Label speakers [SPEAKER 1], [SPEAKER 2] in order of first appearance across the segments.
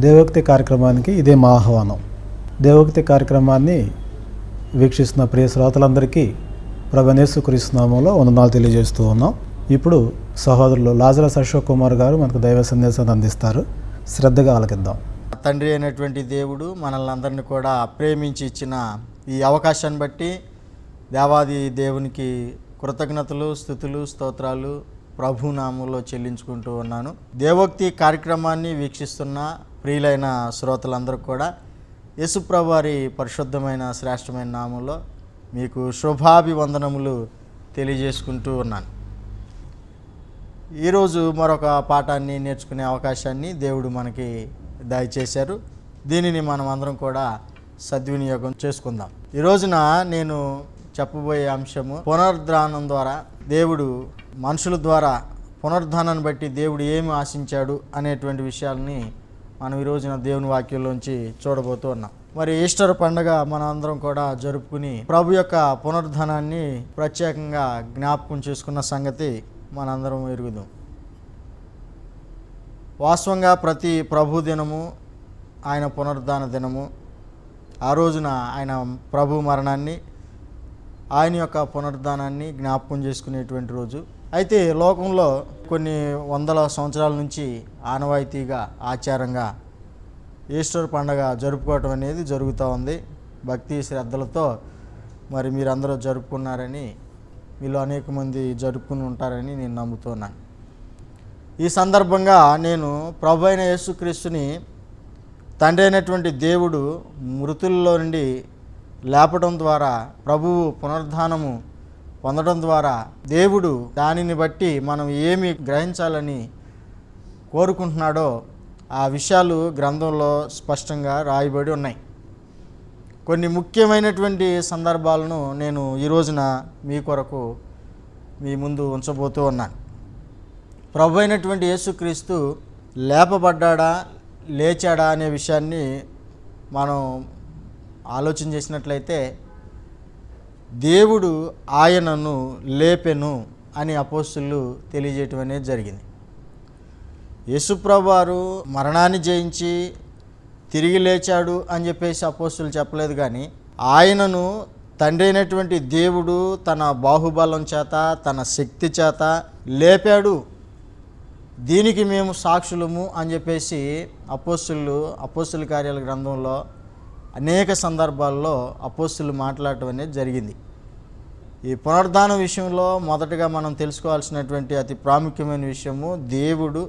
[SPEAKER 1] దేవోక్తి కార్యక్రమానికి ఇదే మా ఆహ్వానం. దేవోక్తి కార్యక్రమాన్ని వీక్షిస్తున్న ప్రియ శ్రోతలందరికీ ప్రభువైన యేసుక్రీస్తు నామములో వందనాలు తెలియజేస్తూ ఉన్నాం. ఇప్పుడు సహోదరులు లాజరస్ అశోక్ కుమార్ గారు మనకు దైవ సందేశాన్ని అందిస్తారు. శ్రద్ధగా ఆలకిద్దాం.
[SPEAKER 2] తండ్రి అయినటువంటి దేవుడు మనల్ని అందరినీ కూడా ప్రేమించి ఇచ్చిన ఈ అవకాశాన్ని బట్టి దేవాది దేవునికి కృతజ్ఞతలు, స్తుతులు, స్తోత్రాలు ప్రభునామంలో చెల్లించుకుంటూ ఉన్నాను. దేవోక్తి కార్యక్రమాన్ని వీక్షిస్తున్న ప్రియులైన శ్రోతలందరూ కూడా యేసుప్రభు వారి పరిశుద్ధమైన శ్రేష్టమైన నామంలో మీకు శుభాభివందనములు తెలియజేసుకుంటూ ఉన్నాను. ఈరోజు మరొక పాఠాన్ని నేర్చుకునే అవకాశాన్ని దేవుడు మనకి దయచేశారు. దీనిని మనం అందరం కూడా సద్వినియోగం చేసుకుందాం. ఈ రోజున నేను చెప్పబోయే అంశము పునరుద్ధానం ద్వారా దేవుడు మనుషుల ద్వారా పునరుద్ధానాన్ని బట్టి దేవుడు ఏమి ఆశించాడు అనేటువంటి విషయాలని మనం ఈ రోజున దేవుని వాక్యంలోంచి చూడబోతూ ఉన్నాం. మరి ఈస్టర్ పండుగ మన అందరం కూడా జరుపుకుని ప్రభు యొక్క పునరుద్ధానాన్ని ప్రత్యేకంగా జ్ఞాపకం చేసుకున్న సంగతి మనందరం ఎరుగుదాం. వాస్తవంగా ప్రతి ప్రభు దినము ఆయన పునరుద్ధాన దినము. ఆ రోజున ఆయన ప్రభు మరణాన్ని, ఆయన యొక్క పునరుద్ధానాన్ని జ్ఞాపకం చేసుకునేటువంటి రోజు. అయితే లోకంలో కొన్ని వందల సంవత్సరాల నుంచి ఆనవాయితీగా, ఆచారంగా ఈస్టర్ పండుగ జరుపుకోవటం అనేది జరుగుతూ ఉంది. భక్తి శ్రద్ధలతో మరి మీరందరూ జరుపుకున్నారని, మీలో అనేక మంది జరుపుకుని ఉంటారని నేను నమ్ముతున్నాను. ఈ సందర్భంగా నేను ప్రభు అయిన యేసుక్రీస్తుని తండ్రి అయినటువంటి దేవుడు మృతుల్లో నుండి లేపడం ద్వారా, ప్రభువు పునరుద్ధానము పొందడం ద్వారా దేవుడు దానిని బట్టి మనం ఏమి గ్రహించాలని కోరుకుంటున్నాడో ఆ విషయాలు గ్రంథంలో స్పష్టంగా రాయబడి ఉన్నాయి. కొన్ని ముఖ్యమైనటువంటి సందర్భాలను నేను ఈ రోజున మీ కొరకు మీ ముందు ఉంచబోతూ ఉన్నాను. ప్రభు అయినటువంటి యేసుక్రీస్తు లేపబడ్డా, లేచాడా అనే విషయాన్ని మనం ఆలోచన చేసినట్లయితే దేవుడు ఆయనను లేపెను అని అపోస్తులు తెలియజేయటం అనేది జరిగింది. యేసుప్రభు వారు మరణాన్ని జయించి తిరిగి లేచాడు అని చెప్పేసి అపోస్తులు చెప్పలేదు, కానీ ఆయనను తండ్రి అయినటువంటి దేవుడు తన బాహుబలం చేత, తన శక్తి చేత లేపాడు, దీనికి మేము సాక్షులము అని చెప్పేసి అపోస్తుల కార్యాల గ్రంథంలో అనేక సందర్భాల్లో అపోస్తులు మాట్లాడటం అనేది జరిగింది. ఈ పునరుద్ధానం విషయంలో మొదటగా మనం తెలుసుకోవాల్సినటువంటి అతి ప్రాముఖ్యమైన విషయము, దేవుడు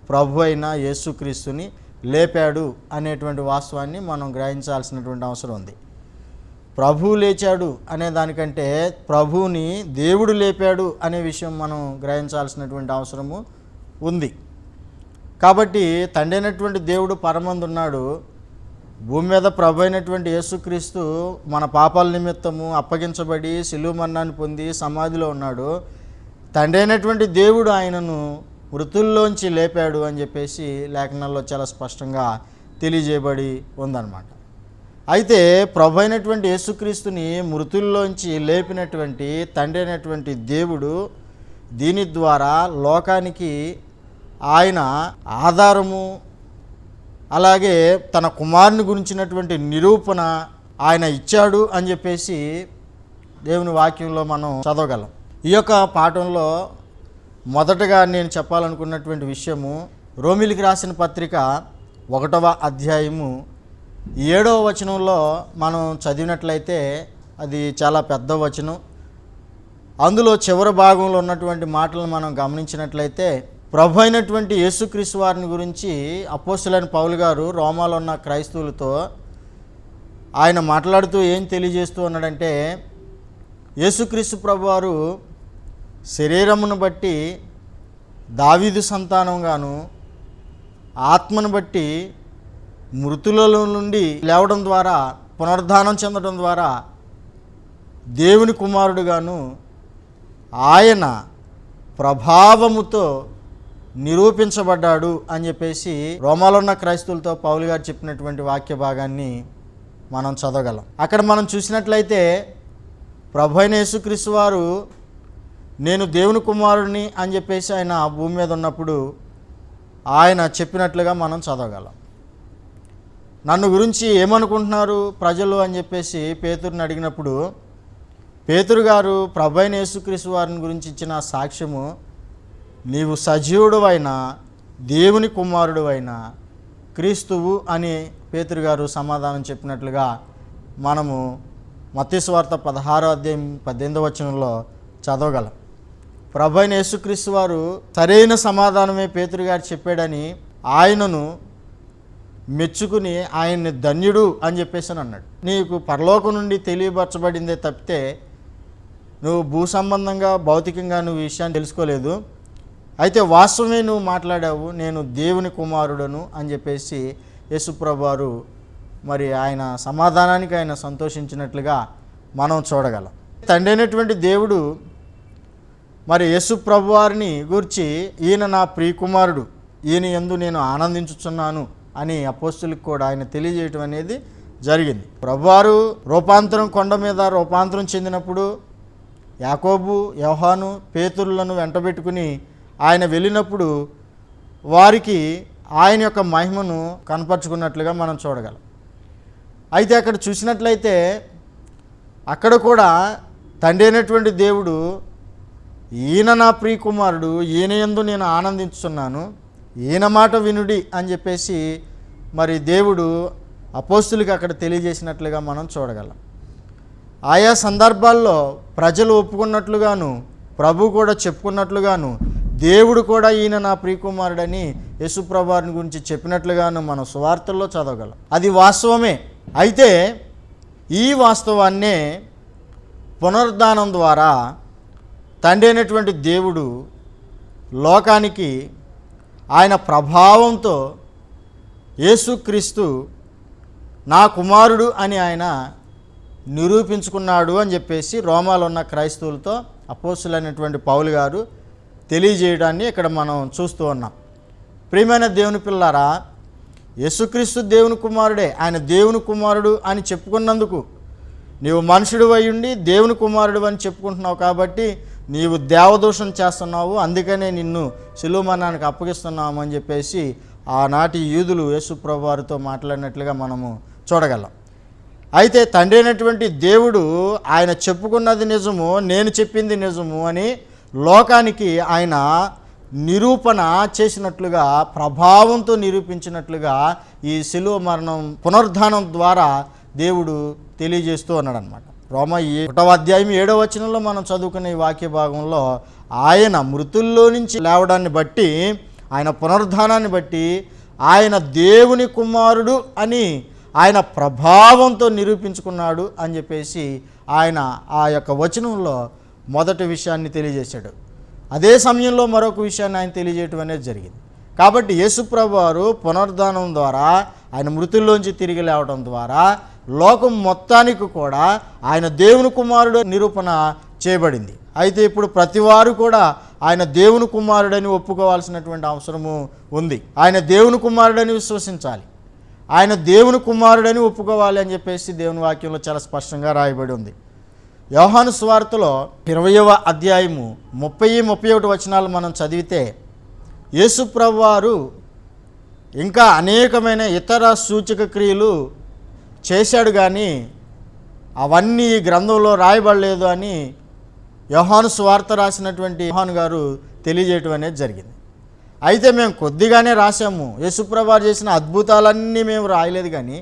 [SPEAKER 2] ప్రభు అయిన యేసుక్రీస్తుని లేపాడు అనేటువంటి వాస్తవాన్ని మనం గ్రహించాల్సినటువంటి అవసరం ఉంది. ప్రభువు లేచాడు అనే దానికంటే ప్రభువుని దేవుడు లేపాడు అనే విషయం మనం గ్రహించాల్సినటువంటి అవసరము ఉంది. కాబట్టి తండ్రి అయినటువంటి దేవుడు పరమందున్నాడు, భూమి మీద ప్రభు అయినటువంటి యేసుక్రీస్తు మన పాపాల నిమిత్తము అప్పగించబడి శిలువ మరణాన్ని పొంది సమాధిలో ఉన్నాడు. తండ్రి అయినటువంటి దేవుడు ఆయనను మృతుల్లోంచి లేపాడు అని చెప్పేసి లేఖనాల్లో చాలా స్పష్టంగా తెలియజేయబడి ఉందన్నమాట. అయితే ప్రభు అయినటువంటి యేసుక్రీస్తుని మృతుల్లోంచి లేపినటువంటి తండ్రి అయినటువంటి దేవుడు దీని ద్వారా లోకానికి ఆయన ఆధారము, అలాగే తన కుమారుని గురించినటువంటి నిరూపణ ఆయన ఇచ్చాడు అని చెప్పేసి దేవుని వాక్యంలో మనం చదవగలం. ఈ యొక్క పాఠంలో మొదటగా నేను చెప్పాలనుకున్నటువంటి విషయము, రోమిలికి రాసిన పత్రిక 1వ అధ్యాయము 7వ వచనంలో మనం చదివినట్లయితే అది చాలా పెద్ద వచనం. అందులో చివరి భాగంలో ఉన్నటువంటి మాటలను మనం గమనించినట్లయితే ప్రభు అయినటువంటి యేసుక్రీస్తు వారిని గురించి అపోస్తలుడైన పౌలు గారు రోమాలో ఉన్న క్రైస్తవులతో ఆయన మాట్లాడుతూ ఏం తెలియజేస్తూ ఉన్నాడంటే, యేసుక్రీస్తు ప్రభు వారు శరీరమును బట్టి దావీదు సంతానంగాను, ఆత్మను బట్టి మృతులలో నుండి లేవడం ద్వారా, పునరుద్ధానం చెందడం ద్వారా దేవుని కుమారుడుగాను ఆయన ప్రభావముతో నిరూపించబడ్డాడు అని చెప్పేసి రోమాలో ఉన్న క్రైస్తవులతో పౌలు గారు చెప్పినటువంటి వాక్య భాగాన్ని మనం చదవగలం. అక్కడ మనం చూసినట్లయితే ప్రభు అయిన యేసుక్రీస్తు వారు నేను దేవుని కుమారుడిని అని చెప్పేసి ఆయన భూమి మీద ఉన్నప్పుడు ఆయన చెప్పినట్లుగా మనం చదవగలం. నన్ను గురించి ఏమనుకుంటున్నారు ప్రజలు అని చెప్పేసి పేతురుని అడిగినప్పుడు పేతురు గారు ప్రభువైన యేసుక్రీస్తు వారిని గురించి ఇచ్చిన సాక్ష్యము, నీవు సజీవుడువైన దేవుని కుమారుడువైన క్రీస్తువు అని పేతురు గారు సమాధానం చెప్పినట్లుగా మనము మత్తయి సువార్త 16వ అధ్యాయం 18వ వచనంలో చదవగలం. ప్రభువైన యేసుక్రీస్తు వారు సరైన సమాధానమే పేతురు గారు చెప్పాడని ఆయనను మెచ్చుకుని ఆయన్ని ధన్యుడు అని చెప్పేసి అన్నాడు. నీకు పరలోకం నుండి తెలియపరచబడిందే తప్పితే నువ్వు భూ సంబంధంగా భౌతికంగా నువ్వు ఈ విషయాన్ని తెలుసుకోలేదు, అయితే వాస్తవమే నువ్వు మాట్లాడావు, నేను దేవుని కుమారుడను అని చెప్పేసి యేసుప్రభు వారు మరి ఆయన సమాధానానికి ఆయన సంతోషించినట్లుగా మనం చూడగలం. తండ్రి అయినటువంటి దేవుడు మరి యేసుప్రభు వారిని గూర్చి ఈయన నా ప్రియకుమారుడు, ఈయన యందు నేను ఆనందించుచున్నాను అని అపోస్తులకు కూడా ఆయన తెలియజేయటం అనేది జరిగింది. ప్రభువారు రూపాంతరం కొండ మీద రూపాంతరం చెందినప్పుడు యాకోబు, యోహాను, పేతురులను వెంటబెట్టుకుని ఆయన వెళ్ళినప్పుడు వారికి ఆయన యొక్క మహిమను కనపరుచుకున్నట్లుగా మనం చూడగలం. అయితే అక్కడ చూసినట్లయితే అక్కడ కూడా తండ్రి అయినటువంటి దేవుడు ఈయన నా ప్రియకుమారుడు, ఈయన యందు నేను ఆనందించుతున్నాను, ఈయన మాట వినుడి అని చెప్పేసి మరి దేవుడు అపోస్తులకు అక్కడ తెలియజేసినట్లుగా మనం చూడగలం. ఆయా సందర్భాల్లో ప్రజలు ఒప్పుకున్నట్లుగాను ప్రభు కూడా చెప్పుకున్నట్లుగాను దేవుడు కూడా ఈయన నా ప్రియకుమారుడని యేసుప్రభు వారిని గురించి చెప్పినట్లుగాను మనం సువార్తల్లో చదవగలం. అది వాస్తవమే. అయితే ఈ వాస్తవాన్నే పునరుద్ధానం ద్వారా తండ్రి అయినటువంటి దేవుడు లోకానికి ఆయన ప్రభావంతో యేసుక్రీస్తు నా కుమారుడు అని ఆయన నిరూపించుకున్నాడు అని చెప్పేసి రోమాలో ఉన్న క్రైస్తవులతో అపోస్తులైనటువంటి పౌలు గారు తెలియజేయడాన్ని ఇక్కడ మనం చూస్తూ ఉన్నాం. ప్రియమైన దేవుని పిల్లారా, యేసుక్రీస్తు దేవుని కుమారుడే, ఆయన దేవుని కుమారుడు అని చెప్పుకున్నందుకు నీవు మనుషుడు అయ్యుండి దేవుని కుమారుడు అని చెప్పుకుంటున్నావు కాబట్టి నీవు దేవదూషణ చేస్తున్నావు, అందుకనే నిన్ను శిలువ మరణానికి అప్పగిస్తున్నాము అని చెప్పేసి ఆనాటి యూదులు యేసుప్రభు వారితో మాట్లాడినట్లుగా మనము చూడగలం. అయితే తండ్రి అయినటువంటి దేవుడు ఆయన చెప్పుకున్నది నిజము, నేను చెప్పింది నిజము అని లోకానికి ఆయన నిరూపణ చేసినట్లుగా, ప్రభావంతో నిరూపించినట్లుగా ఈ శిలువ మరణం పునరుద్ధానం ద్వారా దేవుడు తెలియజేస్తూ ఉన్నాడు అనమాట. రోమా 1వ అధ్యాయం 7వ వచనంలో మనం చదువుకునే ఈ వాక్య భాగంలో ఆయన మృతుల్లో నుంచి లేవడాన్ని బట్టి, ఆయన పునరుద్ధానాన్ని బట్టి ఆయన దేవుని కుమారుడు అని ఆయన ప్రభావంతో నిరూపించుకున్నాడు అని చెప్పేసి ఆయన ఆ యొక్క వచనంలో మొదటి విషయాన్ని తెలియజేశాడు. అదే సమయంలో మరొక విషయాన్ని ఆయన తెలియజేయటం అనేది జరిగింది. కాబట్టి యేసుప్రభు వారు పునరుద్ధానం ద్వారా, ఆయన మృతుల్లోంచి తిరిగి లేవడం ద్వారా లోకం మొత్తానికి కూడా ఆయన దేవుని కుమారుడు నిరూపణ చేయబడింది. అయితే ఇప్పుడు ప్రతివారు కూడా ఆయన దేవుని కుమారుడని ఒప్పుకోవాల్సినటువంటి అవసరము ఉంది. ఆయన దేవుని కుమారుడని విశ్వసించాలి, ఆయన దేవుని కుమారుడని ఒప్పుకోవాలి అని చెప్పేసి దేవుని వాక్యంలో చాలా స్పష్టంగా రాయబడి ఉంది. యోహాను సువార్తలో 20వ అధ్యాయము 30-31 వచనాలు మనం చదివితే యేసుప్రభు వారు ఇంకా అనేకమైన ఇతర సూచక క్రియలు చేశాడు, కానీ అవన్నీ ఈ గ్రంథంలో రాయబడలేదు అని యోహాను సువార్త రాసినటువంటి యోహాను గారు తెలియజేయటం అనేది జరిగింది. అయితే మేము కొద్దిగానే రాసాము, యేసుప్రభు వారు చేసిన అద్భుతాలన్నీ మేము రాయలేదు, కానీ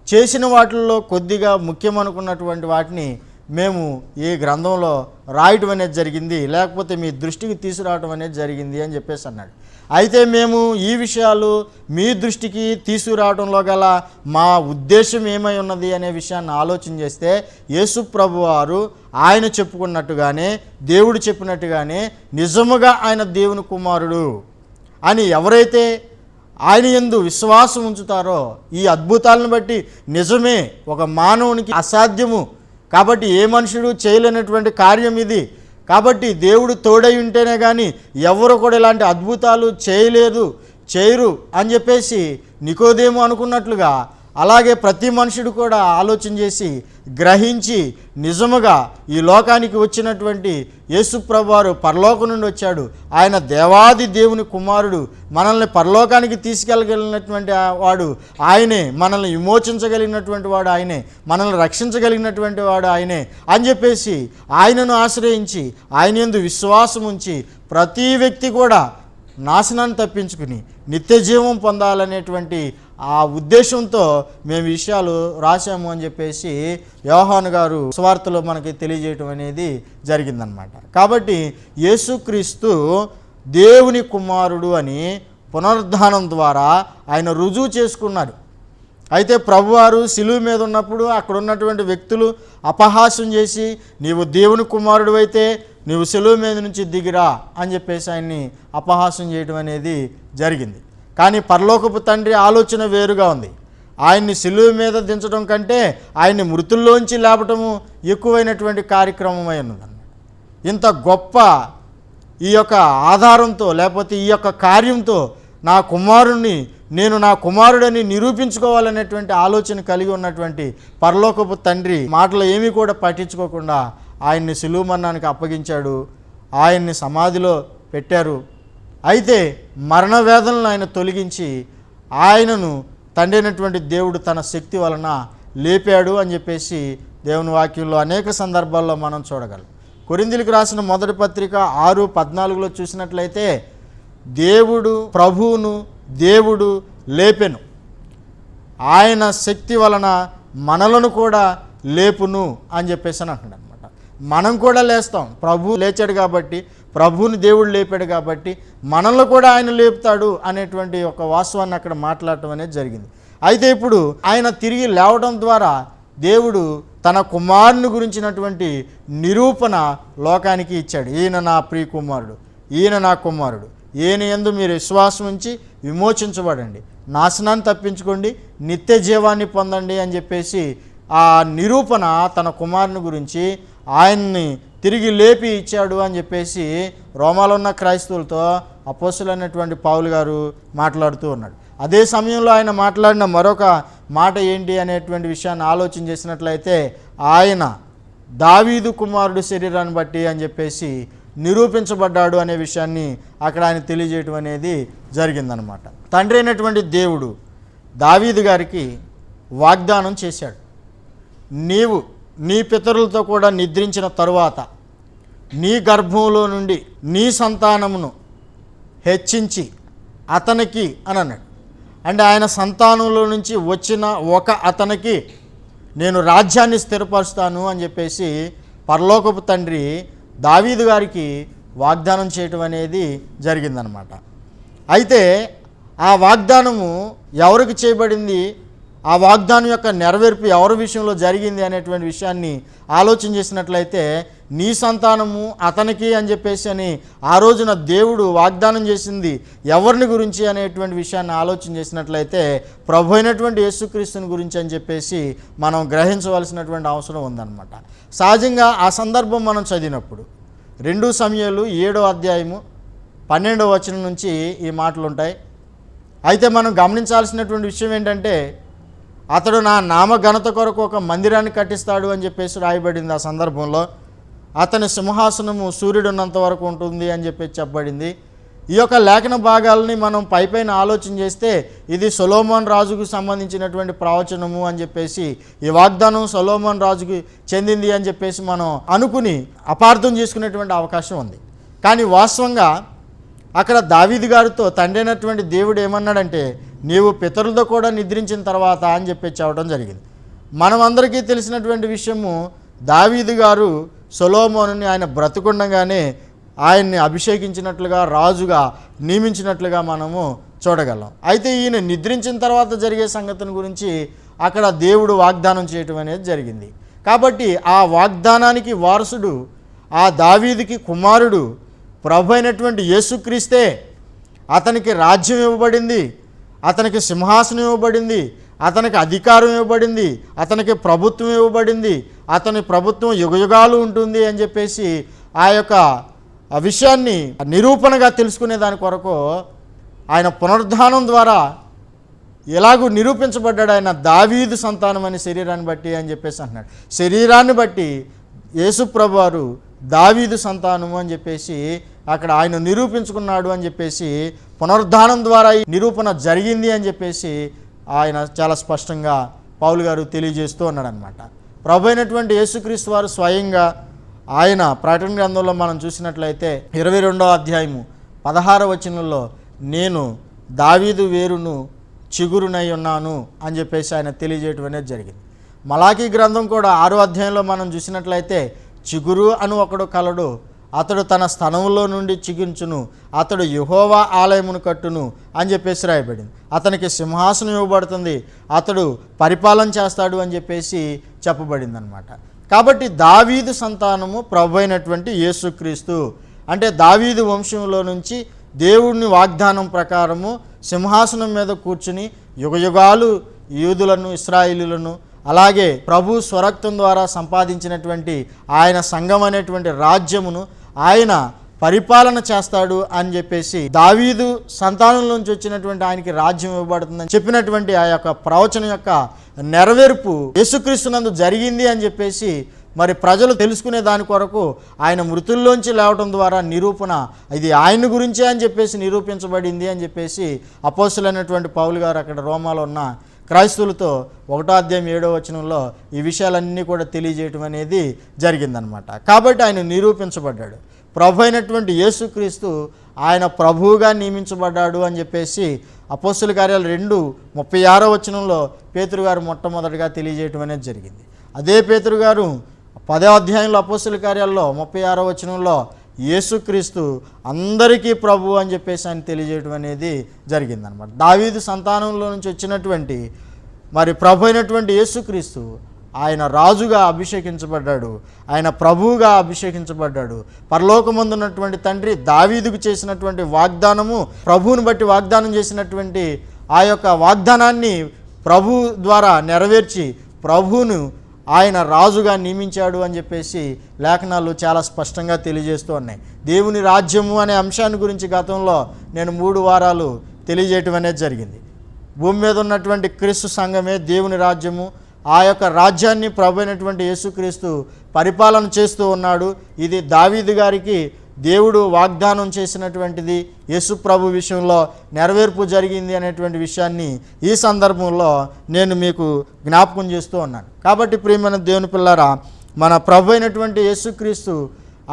[SPEAKER 2] చేసిన వాటిల్లో కొద్దిగా ముఖ్యమనుకున్నటువంటి వాటిని మేము ఈ గ్రంథంలో రాయటం అనేది జరిగింది, లేకపోతే మీ దృష్టికి తీసుకురావటం అనేది జరిగింది అని చెప్పేసి అన్నాడు. అయితే మేము ఈ విషయాలు మీ దృష్టికి తీసుకురావడంలో గల మా ఉద్దేశం ఏమై ఉన్నది అనే విషయాన్ని ఆలోచన చేస్తే యేసుప్రభు వారు ఆయన చెప్పుకున్నట్టుగానే, దేవుడు చెప్పినట్టుగానే నిజముగా ఆయన దేవుని కుమారుడు అని ఎవరైతే ఆయన యందు విశ్వాసం ఉంచుతారో ఈ అద్భుతాలను బట్టి నిజమే, ఒక మానవునికి అసాధ్యము కాబట్టి ఏ మనుషుడు చేయలేనటువంటి కార్యం ఇది, కాబట్టి దేవుడు తోడై ఉంటేనే కానీ ఎవరు కూడా ఇలాంటి అద్భుతాలు చేయరు అని చెప్పేసి నికోదేము అనుకున్నట్లుగా అలాగే ప్రతి మనుషుడు కూడా ఆలోచన చేసి గ్రహించి నిజముగా ఈ లోకానికి వచ్చినటువంటి యేసుప్రభు వారు పరలోకం నుండి వచ్చాడు, ఆయన దేవాది దేవుని కుమారుడు, మనల్ని పరలోకానికి తీసుకెళ్ళగలిగినటువంటి వాడు ఆయనే, మనల్ని విమోచించగలిగినటువంటి వాడు ఆయనే, మనల్ని రక్షించగలిగినటువంటి వాడు ఆయనే అని చెప్పేసి ఆయనను ఆశ్రయించి ఆయన యందు విశ్వాసం ఉంచి ప్రతి వ్యక్తి కూడా నాశనాన్ని తప్పించుకుని నిత్య జీవం పొందాలనేటువంటి ఆ ఉద్దేశంతో మేము విషయాలు రాశాము అని చెప్పేసి యోహాను గారు సువార్తలో మనకి తెలియజేయటం అనేది జరిగిందనమాట. కాబట్టి యేసుక్రీస్తు దేవుని కుమారుడు అని పునరుద్ధానం ద్వారా ఆయన రుజువు చేసుకున్నారు. అయితే ప్రభువారు శిలువ మీద ఉన్నప్పుడు అక్కడ ఉన్నటువంటి వ్యక్తులు అపహాస్యం చేసి నీవు దేవుని కుమారుడు అయితే నీవు శిలువ మీద నుంచి దిగిరా అని చెప్పేసి ఆయన్ని అపహాస్యం చేయడం అనేది జరిగింది. కానీ పరలోకపు తండ్రి ఆలోచన వేరుగా ఉంది. ఆయన్ని శిలువ మీద దించడం కంటే ఆయన్ని మృతుల్లోంచి లేపటము ఎక్కువైనటువంటి కార్యక్రమం అయి ఉన్నదన్నమాట. ఇంత గొప్ప ఈ యొక్క ఆధారంతో లేకపోతే ఈ యొక్క కార్యంతో నా కుమారుణ్ణి నేను నా కుమారుడని నిరూపించుకోవాలనేటువంటి ఆలోచన కలిగి ఉన్నటువంటి పరలోకపు తండ్రి మాటలు ఏమీ కూడా పట్టించుకోకుండా ఆయన్ని శిలువ మరణానికి అప్పగించాడు. ఆయన్ని సమాధిలో పెట్టారు. అయితే మరణ వేదనలను ఆయన తొలగించి ఆయనను తండ్రి అయినటువంటి దేవుడు తన శక్తి వలన లేపాడు అని చెప్పేసి దేవుని వాక్యంలో అనేక సందర్భాల్లో మనం చూడగలం. కొరింథీయులకు రాసిన మొదటి పత్రిక 6:14 చూసినట్లయితే దేవుడు ప్రభువును దేవుడు లేపెను, ఆయన శక్తి వలన మనలను కూడా లేపును అని చెప్పేసి అని అంటున్నాడు అనమాట. మనం కూడా లేస్తాం, ప్రభువు లేచాడు కాబట్టి, ప్రభువుని దేవుడు లేపాడు కాబట్టి మనల్ని కూడా ఆయన లేపుతాడు అనేటువంటి ఒక వాస్తవాన్ని అక్కడ మాట్లాడటం అనేది జరిగింది. అయితే ఇప్పుడు ఆయన తిరిగి లేవడం ద్వారా దేవుడు తన కుమారుని గురించినటువంటి నిరూపణ లోకానికి ఇచ్చాడు. ఈయన నా ప్రియ కుమారుడు, ఈయన నా కుమారుడు, ఈయన యందు మీరు విశ్వాసం ఉంచి విమోచించబడండి, నాశనాన్ని తప్పించుకోండి, నిత్య జీవాన్ని పొందండి అని చెప్పేసి ఆ నిరూపణ తన కుమారుని గురించి ఆయన్ని తిరిగి లేపి ఇచ్చాడు అని చెప్పేసి రోమాలో ఉన్న క్రైస్తవులతో అపోస్తలుడైనటువంటి పౌలు గారు మాట్లాడుతూ ఉన్నాడు. అదే సమయంలో ఆయన మాట్లాడిన మరొక మాట ఏంటి అనేటువంటి విషయాన్ని ఆలోచన చేసినట్లయితే ఆయన దావీదు కుమారుడు శరీరాన్ని బట్టి అని చెప్పేసి నిరూపించబడ్డాడు అనే విషయాన్ని అక్కడ ఆయన తెలియజేయటం అనేది జరిగిందనమాట. తండ్రి అయినటువంటి దేవుడు దావీదు గారికి వాగ్దానం చేశాడు, నీవు నీ పితరులతో కూడా నిద్రించిన తరువాత నీ గర్భంలో నుండి నీ సంతానమును హెచ్చించి అతనికి అని అన్నాడు. అంటే ఆయన సంతానంలో నుంచి వచ్చిన ఒక అతనికి నేను రాజ్యాన్ని స్థిరపరుస్తాను అని చెప్పేసి పరలోకపు తండ్రి దావీదు గారికి వాగ్దానం చేయటం అనేది జరిగిందనమాట. అయితే ఆ వాగ్దానము ఎవరికి చేయబడింది, ఆ వాగ్దానం యొక్క నెరవేర్పు ఎవరి విషయంలో జరిగింది అనేటువంటి విషయాన్ని ఆలోచన చేసినట్లయితే నీ సంతానము అతనికి అని చెప్పేసి అని ఆ రోజున దేవుడు వాగ్దానం చేసింది ఎవరిని గురించి అనేటువంటి విషయాన్ని ఆలోచన చేసినట్లయితే ప్రభు అయినటువంటి యేసుక్రీస్తుని గురించి అని చెప్పేసి మనం గ్రహించవలసినటువంటి అవసరం ఉందన్నమాట. సహజంగా ఆ సందర్భం మనం చదివినప్పుడు 2 సమూయేలు 7వ అధ్యాయము 12వ వచనం నుంచి ఈ మాటలు ఉంటాయి. అయితే మనం గమనించాల్సినటువంటి విషయం ఏంటంటే అతడు నా నామ ఘనత కొరకు ఒక మందిరాన్ని కట్టిస్తాడు అని చెప్పేసి రాయబడింది. ఆ సందర్భంలో అతని సింహాసనము సూర్యుడు ఉన్నంత వరకు ఉంటుంది అని చెప్పేసి చెప్పబడింది. ఈ యొక్క లేఖన భాగాలని మనం పైపైన ఆలోచన చేస్తే ఇది సొలొమోన్ రాజుకు సంబంధించినటువంటి ప్రవచనము అని చెప్పేసి, ఈ వాగ్దానం సొలొమోన్ రాజుకు చెందింది అని చెప్పేసి మనం అనుకుని అపార్థం చేసుకునేటువంటి అవకాశం ఉంది. కానీ వాస్తవంగా అక్కడ దావీదు గారితో తండ్రి అయినటువంటి దేవుడు ఏమన్నాడంటే నీవు పితరులతో కూడా నిద్రించిన తర్వాత అని చెప్పేసి చెప్పడం జరిగింది. మనం అందరికీ తెలిసినటువంటి విషయము, దావీదు గారు సొలొమోనుని ఆయన బ్రతుకుండగానే ఆయన్ని అభిషేకించినట్లుగా రాజుగా నియమించినట్లుగా మనము చూడగలం. అయితే ఈయన నిద్రించిన తర్వాత జరిగే సంగతిని గురించి అక్కడ దేవుడు వాగ్దానం చేయటం అనేది జరిగింది. కాబట్టి ఆ వాగ్దానానికి వారసుడు, ఆ దావీదుకి కుమారుడు ప్రభు అయినటువంటి యేసుక్రీస్తే. అతనికి రాజ్యం ఇవ్వబడింది, అతనికి సింహాసనం ఇవ్వబడింది, అతనికి అధికారం ఇవ్వబడింది, అతనికి ప్రభుత్వం ఇవ్వబడింది, అతని ప్రభుత్వం యుగయుగాలు ఉంటుంది అని చెప్పేసి ఆ యొక్క విషయాన్ని నిరూపణగా తెలుసుకునే దాని కొరకు ఆయన పునరుద్ధానం ద్వారా ఎలాగూ నిరూపించబడ్డాడు, ఆయన దావీదు సంతానం అని శరీరాన్ని బట్టి అని చెప్పేసి అంటున్నాడు. శరీరాన్ని బట్టి యేసుప్రభు వారు దావీదు సంతానము అని చెప్పేసి అక్కడ ఆయన నిరూపించుకున్నాడు అని చెప్పేసి, పునరుద్ధానం ద్వారా ఈ నిరూపణ జరిగింది అని చెప్పేసి ఆయన చాలా స్పష్టంగా పౌలు గారు తెలియజేస్తూ ఉన్నాడు అనమాట. ప్రభు అయినటువంటి యేసుక్రీస్తు వారు స్వయంగా ఆయన ప్రకటన గ్రంథంలో మనం చూసినట్లయితే 22వ అధ్యాయము 16వ వచనంలో నేను దావీదు వేరును చిగురునై ఉన్నాను అని చెప్పేసి ఆయన తెలియజేయటం అనేది జరిగింది. మలాకీ గ్రంథం కూడా 6వ అధ్యాయంలో మనం చూసినట్లయితే చిగురు అను ఒకడు కలడు, అతడు తన స్థనములో నుండి చిగురించును, అతడు యెహోవా ఆలయమును కట్టును అని చెప్పేసి రాయబడింది. అతనికి సింహాసనం ఇవ్వబడుతుంది, అతడు పరిపాలన చేస్తాడు అని చెప్పేసి చెప్పబడింది అనమాట. కాబట్టి దావీదు సంతానము ప్రభు అయినటువంటి యేసుక్రీస్తు, అంటే దావీదు వంశంలో నుంచి దేవుని వాగ్దానం ప్రకారము సింహాసనం మీద కూర్చుని యుగయుగాలు యూదులను ఇశ్రాయేలీయులను అలాగే ప్రభు స్వరక్తం ద్వారా సంపాదించినటువంటి ఆయన సంఘం అనేటువంటి రాజ్యమును ఆయన పరిపాలన చేస్తాడు అని చెప్పేసి, దావీదు సంతానం నుంచి వచ్చినటువంటి ఆయనకి రాజ్యం ఇవ్వబడుతుందని చెప్పినటువంటి ఆ యొక్క ప్రవచనం యొక్క నెరవేర్పు యేసుక్రీస్తునందు జరిగింది అని చెప్పేసి మరి ప్రజలు తెలుసుకునే దాని కొరకు ఆయన మృతుల్లోంచి లేవటం ద్వారా నిరూపణ ఇది ఆయన గురించే అని చెప్పేసి నిరూపించబడింది అని చెప్పేసి అపోస్తలుడైనటువంటి పౌలు గారు అక్కడ రోమాలో ఉన్న క్రైస్తవులతో 1వ అధ్యాయం 7వ వచనంలో ఈ విషయాలన్నీ కూడా తెలియజేయటం అనేది జరిగిందనమాట. కాబట్టి ఆయన నిరూపించబడ్డాడు. ప్రభు అయినటువంటి యేసుక్రీస్తు ఆయన ప్రభువుగా నియమించబడ్డాడు అని చెప్పేసి అపోస్తల కార్యాలు 2:36వ వచనంలో పేతురు గారు మొట్టమొదటిగా తెలియజేయటం అనేది జరిగింది. అదే పేతురు గారు 10వ అధ్యాయంలో అపోస్తల కార్యాల్లో 36వ వచనంలో యేసుక్రీస్తు అందరికీ ప్రభు అని చెప్పేసి ఆయన తెలియజేయడం అనేది జరిగిందనమాట. దావీదు సంతానంలో నుంచి వచ్చినటువంటి మరి ప్రభు అయినటువంటి యేసుక్రీస్తు ఆయన రాజుగా అభిషేకించబడ్డాడు, ఆయన ప్రభువుగా అభిషేకించబడ్డాడు. పరలోకమందున్నటువంటి తండ్రి దావీదుకు చేసినటువంటి వాగ్దానము, ప్రభువుని బట్టి వాగ్దానం చేసినటువంటి ఆ యొక్క వాగ్దానాన్ని ప్రభు ద్వారా నెరవేర్చి ప్రభువును ఆయన రాజుగా నియమించాడు అని చెప్పేసి లేఖనాలు చాలా స్పష్టంగా తెలియజేస్తూ ఉన్నాయి. దేవుని రాజ్యము అనే అంశాన్ని గురించి గతంలో నేను 3 వారాలు తెలియజేయటం అనేది జరిగింది. భూమి మీద ఉన్నటువంటి క్రీస్తు సంఘమే దేవుని రాజ్యము. ఆ యొక్క రాజ్యాన్ని ప్రభు అయినటువంటి యేసుక్రీస్తు పరిపాలన చేస్తూ ఉన్నాడు. ఇది దావీదు గారికి దేవుడు వాగ్దానం చేసినటువంటిది యేసు ప్రభు విషయంలో నెరవేర్పు జరిగింది అనేటువంటి విషయాన్ని ఈ సందర్భంలో నేను మీకు జ్ఞాపకం చేస్తూ ఉన్నాను. కాబట్టి ప్రియమైన దేవుని పిల్లారా, మన ప్రభు అయినటువంటి యేసుక్రీస్తు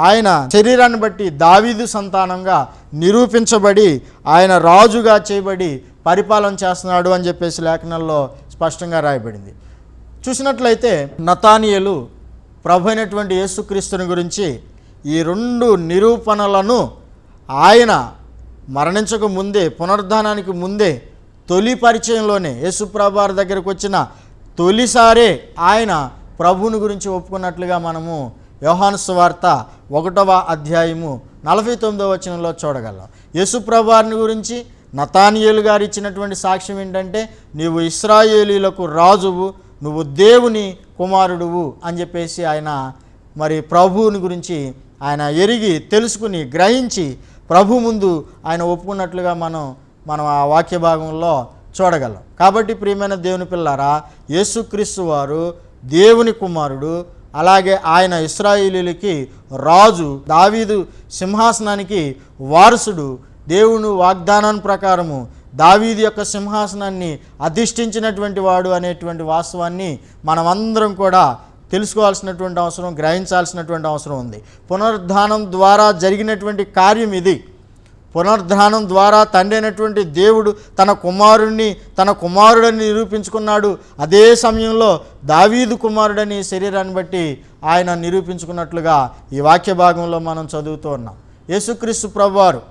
[SPEAKER 2] ఆయన శరీరాన్ని బట్టి దావీదు సంతానంగా నిరూపించబడి ఆయన రాజుగా చేయబడి పరిపాలన చేస్తున్నాడు అని చెప్పేసి లేఖనాల్లో స్పష్టంగా రాయబడింది. చూసినట్లయితే నతానియేలు ప్రభు అయినటువంటి యేసుక్రీస్తుని గురించి ఈ 2 నిరూపణలను ఆయన మరణించక ముందే, పునరుద్ధానానికి ముందే, తొలి పరిచయంలోనే యేసుప్రభు వారి దగ్గరకు వచ్చిన తొలిసారే ఆయన ప్రభువుని గురించి ఒప్పుకున్నట్లుగా మనము యోహాను సువార్త 1వ అధ్యాయము 49వ వచనంలో చూడగలం. యేసుప్రభు వారిని గురించి నతానియేలు గారు ఇచ్చినటువంటి సాక్ష్యం ఏంటంటే, నీవు ఇశ్రాయేలీయులకు రాజువు, నువ్వు దేవుని కుమారుడువు అని చెప్పేసి ఆయన మరి ప్రభువుని గురించి ఆయన ఎరిగి తెలుసుకుని గ్రహించి ప్రభు ముందు ఆయన ఒప్పుకున్నట్లుగా మనం ఆ వాక్య భాగంలో చూడగలం. కాబట్టి ప్రియమైన దేవుని పిల్లారా, యేసుక్రీస్తు వారు దేవుని కుమారుడు, అలాగే ఆయన ఇశ్రాయేలీయులకి రాజు, దావీదు సింహాసనానికి వారసుడు. దేవుని వాగ్దానం ప్రకారము దావీదు యొక్క సింహాసనాన్ని అధిష్ఠించినటువంటి వాడు అనేటువంటి వాస్తవాన్ని మనమందరం కూడా తెలుసుకోవాల్సినటువంటి అవసరం, గ్రహించాల్సినటువంటి అవసరం ఉంది. పునరుద్ధానం ద్వారా జరిగినటువంటి కార్యం ఇది. పునరుద్ధానం ద్వారా తండ్రి అయినటువంటి దేవుడు తన కుమారుడని నిరూపించుకున్నాడు. అదే సమయంలో దావీదు కుమారుడని శరీరాన్ని బట్టి ఆయన నిరూపించుకున్నట్లుగా ఈ వాక్య భాగంలో మనం చదువుతూ ఉన్నాం. యేసుక్రీస్తు ప్రభువారు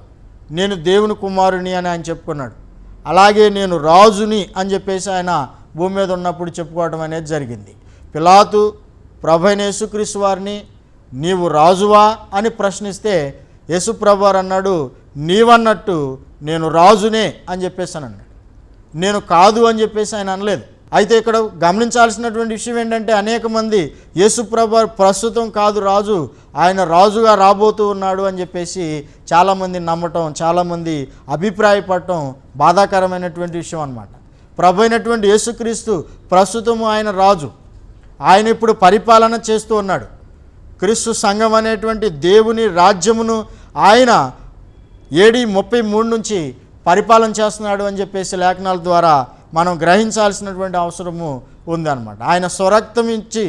[SPEAKER 2] నేను దేవుని కుమారుని అని ఆయన చెప్పుకున్నాడు. అలాగే నేను రాజుని అని చెప్పేసి ఆయన భూమి మీద ఉన్నప్పుడు చెప్పుకోవడం అనేది జరిగింది. పిలాతు ప్రభు అయిన యేసుక్రీస్తు వారిని నీవు రాజువా అని ప్రశ్నిస్తే యేసుప్రభు వారు అన్నాడు, నీవన్నట్టు నేను రాజునే అని చెప్పేసి అన్నాడు. నేను కాదు అని చెప్పేసి ఆయన అనలేదు. అయితే ఇక్కడ గమనించాల్సినటువంటి విషయం ఏంటంటే, అనేక మంది యేసుప్రభు వారు ప్రస్తుతం కాదు రాజు, ఆయన రాజుగా రాబోతూ ఉన్నాడు అని చెప్పేసి చాలామంది నమ్మటం, చాలామంది అభిప్రాయపడటం బాధాకరమైనటువంటి విషయం అన్నమాట. ప్రభు అయినటువంటి యేసుక్రీస్తు ప్రస్తుతము ఆయన రాజు. ఆయన ఇప్పుడు పరిపాలన చేస్తూ ఉన్నాడు. క్రీస్తు సంఘం అనేటువంటి దేవుని రాజ్యమును ఆయన AD 33 నుంచి పరిపాలన చేస్తున్నాడు అని చెప్పేసి లేఖనాల ద్వారా మనం గ్రహించాల్సినటువంటి అవసరము ఉందన్నమాట. ఆయన స్వరక్తం ఇచ్చి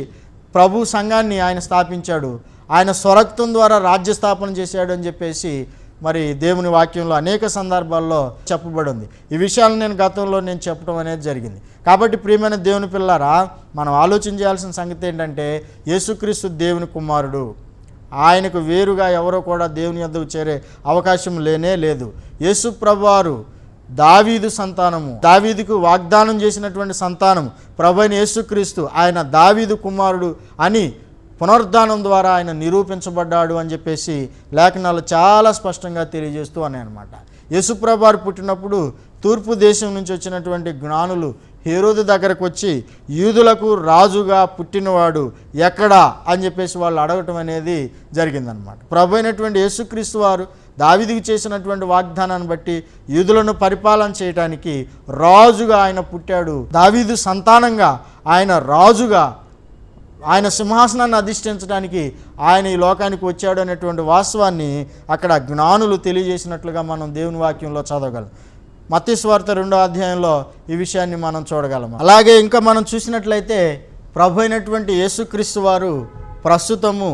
[SPEAKER 2] ప్రభు సంఘాన్ని ఆయన స్థాపించాడు. ఆయన స్వరక్తం ద్వారా రాజ్య స్థాపన చేశాడు అని చెప్పేసి మరి దేవుని వాక్యంలో అనేక సందర్భాల్లో చెప్పబడి ఉంది. ఈ విషయాలు నేను గతంలో చెప్పడం అనేది జరిగింది. కాబట్టి ప్రియమైన దేవుని పిల్లారా, మనం ఆలోచన చేయాల్సిన సంగతి ఏంటంటే యేసుక్రీస్తు దేవుని కుమారుడు. ఆయనకు వేరుగా ఎవరో కూడా దేవుని యొద్దకు చేరే అవకాశం లేనే లేదు. యేసు ప్రభువారు దావీదు సంతానము, దావీదుకు వాగ్దానం చేసినటువంటి సంతానము ప్రభు అయిన యేసుక్రీస్తు. ఆయన దావీదు కుమారుడు అని పునరుద్ధానం ద్వారా ఆయన నిరూపించబడ్డాడు అని చెప్పేసి లేఖనాలు చాలా స్పష్టంగా తెలియజేస్తూ ఉన్నాయన్నమాట. యేసుప్రభు వారు పుట్టినప్పుడు తూర్పు దేశం నుంచి వచ్చినటువంటి జ్ఞానులు హేరోదు దగ్గరకు వచ్చి యూదులకు రాజుగా పుట్టినవాడు ఎక్కడా అని చెప్పేసి వాళ్ళు అడగటం అనేది జరిగిందనమాట. ప్రభు అయినటువంటి యేసుక్రీస్తు వారు దావీదుకు చేసినటువంటి వాగ్దానాన్ని బట్టి యూదులను పరిపాలన చేయడానికి రాజుగా ఆయన పుట్టాడు. దావీదు సంతానంగా ఆయన రాజుగా ఆయన సింహాసనాన్ని అధిష్ఠించడానికి ఆయన ఈ లోకానికి వచ్చాడు అనేటువంటి వాస్తవాన్ని అక్కడ జ్ఞానులు తెలియజేసినట్లుగా మనం దేవుని వాక్యంలో చదవగలం. మత్తయి సువార్త 2వ అధ్యాయంలో ఈ విషయాన్ని మనం చూడగలము. అలాగే ఇంకా మనం చూసినట్లయితే ప్రభు అయినటువంటి యేసుక్రీస్తు వారు ప్రస్తుతము